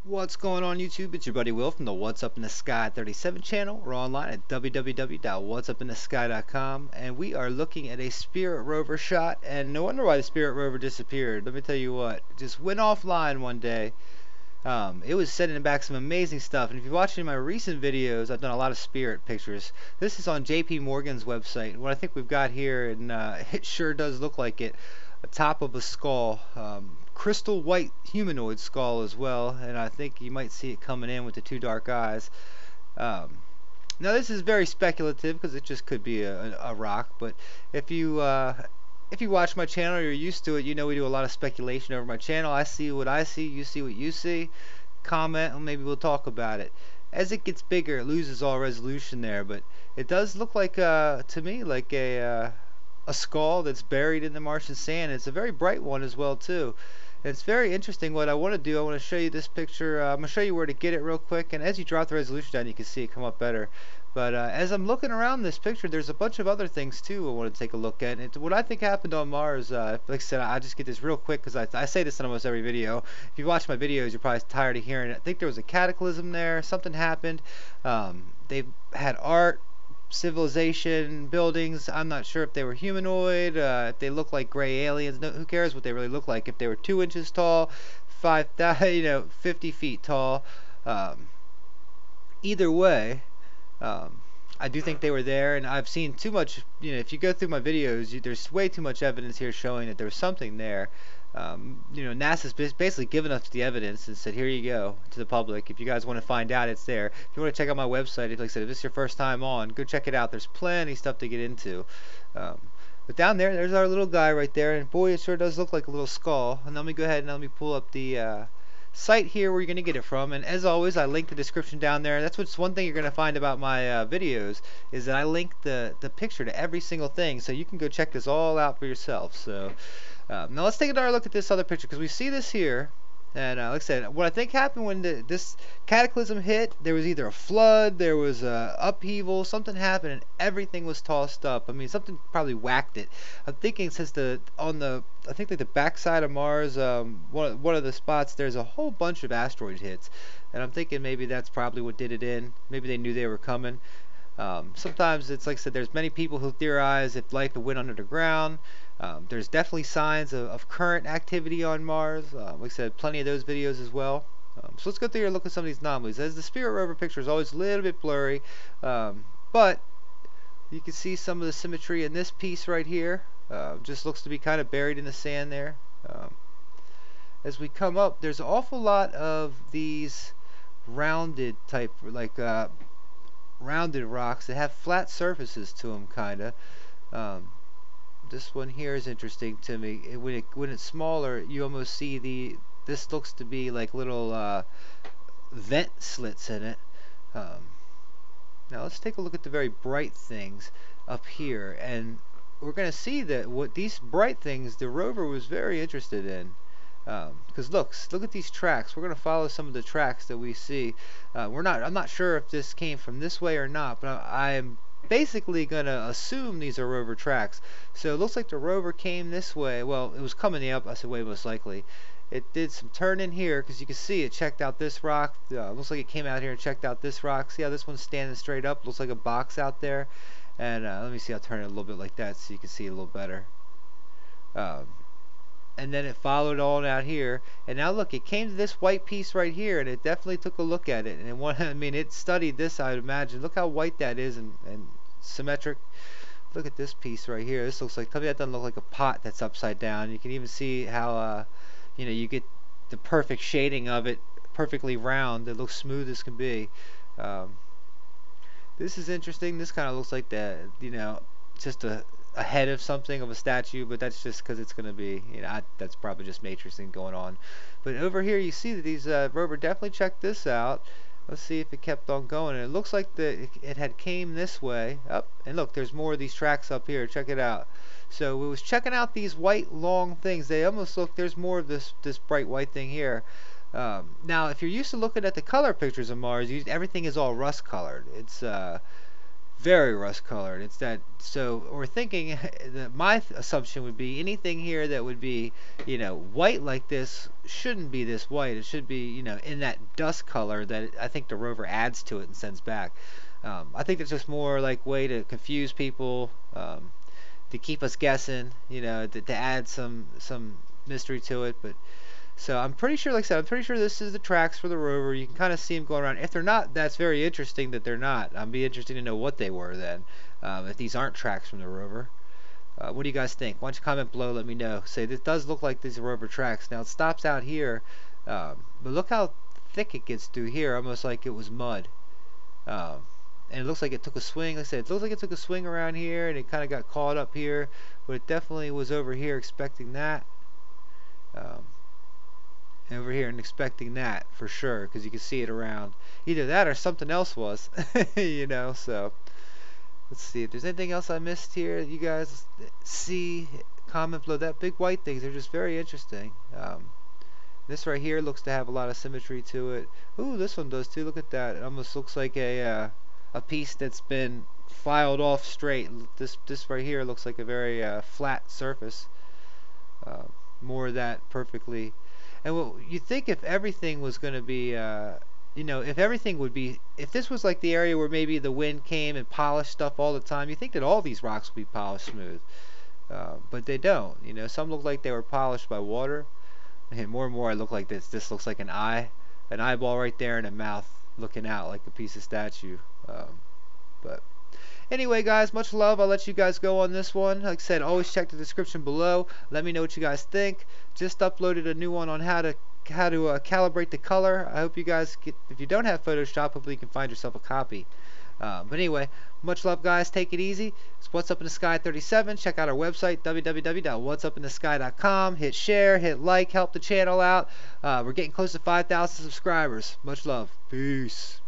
What's going on YouTube? It's your buddy Will from the What's Up in the Sky 37 channel. We're online at www.whatsupinthesky.com and we are looking at a Spirit Rover shot, and no wonder why the Spirit Rover disappeared. Let me tell you what, it just went offline one day. It was sending back some amazing stuff, and if you're watching my recent videos, I've done a lot of Spirit pictures. This is on JP Morgan's website. What I think we've got here, and it sure does look like it, a top of a skull. Crystal white humanoid skull as well, and I think you might see it coming in with the two dark eyes. Now this is very speculative because it just could be a rock, but if you watch my channel or you're used to it, you know we do a lot of speculation over my channel. I see what I see, you see what you see. Comment and maybe we'll talk about it. As it gets bigger, it loses all resolution there, but it does look like to me like a skull that's buried in the Martian sand. It's a very bright one as well too. It's very interesting. What I want to do, I want to show you this picture. I'm going to show you where to get it real quick, and as you drop the resolution down you can see it come up better. But as I'm looking around this picture, there's a bunch of other things too I want to take a look at. And what I think happened on Mars, like I said, I just get this real quick because I say this in almost every video. If you watch my videos, you're probably tired of hearing it. I think there was a cataclysm there, something happened. They had art, civilization, buildings. I'm not sure if they were humanoid, if they look like gray aliens. No, who cares what they really look like? If they were 2 inches tall, 50 feet tall. Either way, I do think they were there, and I've seen too much. If you go through my videos, there's way too much evidence here showing that there was something there. NASA's basically given us the evidence and said, here you go, to the public. If you guys want to find out, it's there. If you want to check out my website, like I said, if this is your first time on, go check it out. There's plenty of stuff to get into. But down there's our little guy right there, and boy, it sure does look like a little skull. And let me go ahead and let me pull up the site here where you're going to get it from. And as always, I link the description down there. That's what's one thing you're going to find about my videos, is that I link the picture to every single thing, so you can go check this all out for yourself. So now let's take another look at this other picture, because we see this here, and like I said, what I think happened when this cataclysm hit, there was either a flood, there was a upheaval, something happened, and everything was tossed up. I mean, something probably whacked it. I'm thinking since I think like the backside of Mars, one of the spots, there's a whole bunch of asteroid hits, and I'm thinking maybe that's probably what did it in. Maybe they knew they were coming. Sometimes it's like I said, there's many people who theorize if life had went under the ground. There's definitely signs of current activity on Mars. Like I said, plenty of those videos as well. So let's go through here and look at some of these anomalies. As the Spirit Rover picture is always a little bit blurry, but you can see some of the symmetry in this piece right here. Just looks to be kind of buried in the sand there. As we come up, there's an awful lot of these rounded type, like rounded rocks that have flat surfaces to them, kind of. This one here is interesting to me. When it's smaller, you almost see this looks to be like little vent slits in it. Now let's take a look at the very bright things up here, and we're going to see that what these bright things the rover was very interested in. Because look at these tracks. We're going to follow some of the tracks that we see. I'm not sure if this came from this way or not, but I'm basically gonna assume these are rover tracks. So it looks like the rover came this way. Well, it was coming the opposite way most likely. It did some turning here, because you can see it checked out this rock. Looks like it came out here and checked out this rock. See how this one's standing straight up? Looks like a box out there. And let me see, I'll turn it a little bit like that so you can see it a little better. And then it followed on out here, and now look, it came to this white piece right here, and it definitely took a look at it, and I mean, it studied this, I would imagine. Look how white that is, and symmetric. Look at this piece right here. This looks like, tell me that doesn't look like a pot that's upside down. You can even see how you get the perfect shading of it, perfectly round. It looks smooth as can be. This is interesting. This kind of looks like just a head of something, of a statue, but that's just because it's going to be, that's probably just matrixing going on. But over here you see that these rover definitely checked this out. Let's see if it kept on going, and it looks like it had came this way up, and look, there's more of these tracks up here. Check it out. So it was checking out these white long things. They almost look, there's more of this bright white thing here. Now if you're used to looking at the color pictures of Mars, everything is all rust colored. It's very rust colored. It's that. So we're thinking that my assumption would be anything here that would be, white like this shouldn't be this white. It should be, in that dust color that I think the Rover adds to it and sends back. I think it's just more like way to confuse people, to keep us guessing, to add some mystery to it. But so I'm pretty sure, like I said, I'm pretty sure this is the tracks for the Rover. You can kind of see them going around. If they're not, that's very interesting that they're not. I'd be interested to know what they were then, if these aren't tracks from the Rover. What do you guys think? Why don't you comment below, let me know. Say, this does look like these Rover tracks. Now, it stops out here, but look how thick it gets through here, almost like it was mud. And it looks like it took a swing. Like I said, it looks like it took a swing around here, and it kind of got caught up here, but it definitely was over here expecting that. Over here and expecting that for sure, because you can see it around. Either that or something else was, so let's see if there's anything else I missed here that you guys see. Comment below. That big white things are just very interesting. This right here looks to have a lot of symmetry to it. Ooh, this one does too. Look at that. It almost looks like a piece that's been filed off straight. This right here looks like a very flat surface. More of that perfectly. And what you think, if everything was going to be, if everything would be, if this was like the area where maybe the wind came and polished stuff all the time, you think that all these rocks would be polished smooth. But they don't. Some look like they were polished by water. And more I look like this. This looks like an eyeball right there, and a mouth looking out like a piece of statue. But anyway, guys, much love. I'll let you guys go on this one. Like I said, always check the description below. Let me know what you guys think. Just uploaded a new one on how to calibrate the color. I hope you guys get, if you don't have Photoshop, hopefully you can find yourself a copy. But anyway, much love, guys. Take it easy. It's What's Up in the Sky 37. Check out our website, www.whatsupinthesky.com. Hit share, hit like, help the channel out. We're getting close to 5,000 subscribers. Much love. Peace.